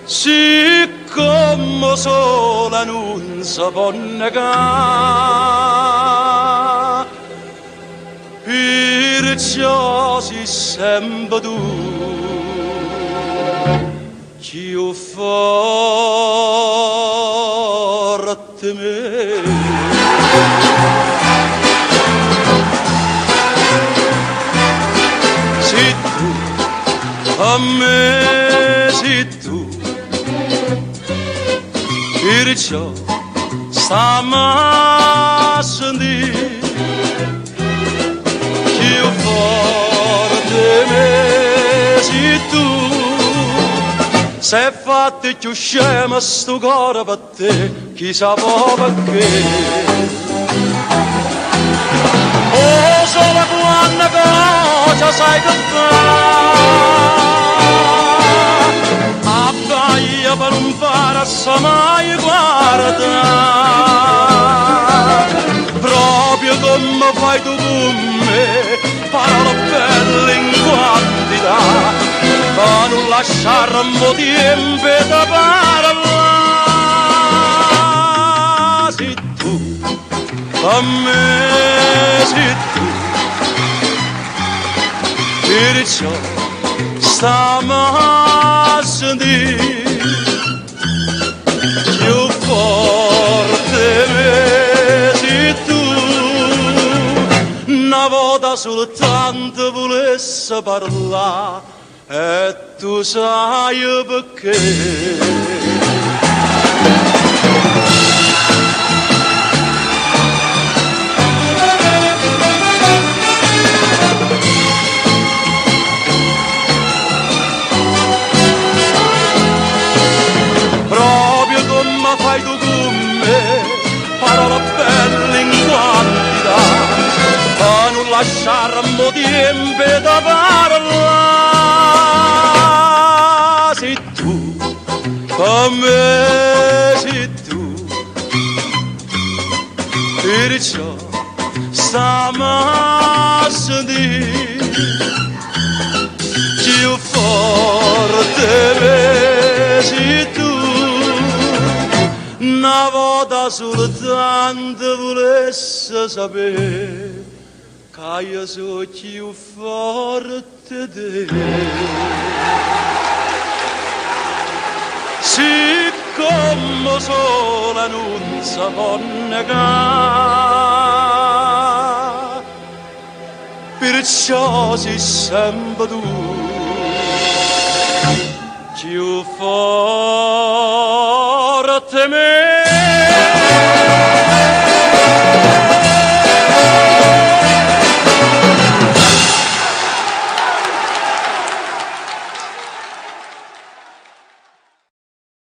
siccome sola non si può negare, perciò si sempre tu più forte me. Se tu a me, se tu, perciò stiamo a sentire più forte me. Se tu sei fatto più scema sto cuore per te, chissà perché. Oh, solo quando cosa sai che fa, abbaia per non fare a mai guardare, proprio come fai tu con me, parole belle in quantità, ma non lasciare un po' di tempo da parlare. Se tu a me, se tu, perciò stiamo a sentire più forte me. Se tu una volta soltanto volessi parlare, e tu sai perché. Proprio come fai tu con me, parole belle in quantità, ma non lasciare un po' di tempo da parlare. Se tu, come se tu, perciò stiamo a sentire più forte me. Se tu una volta soltanto volessi sapere che io sono più forte di te, siccome sola non si può negare, perciò sei sempre tu più forte me.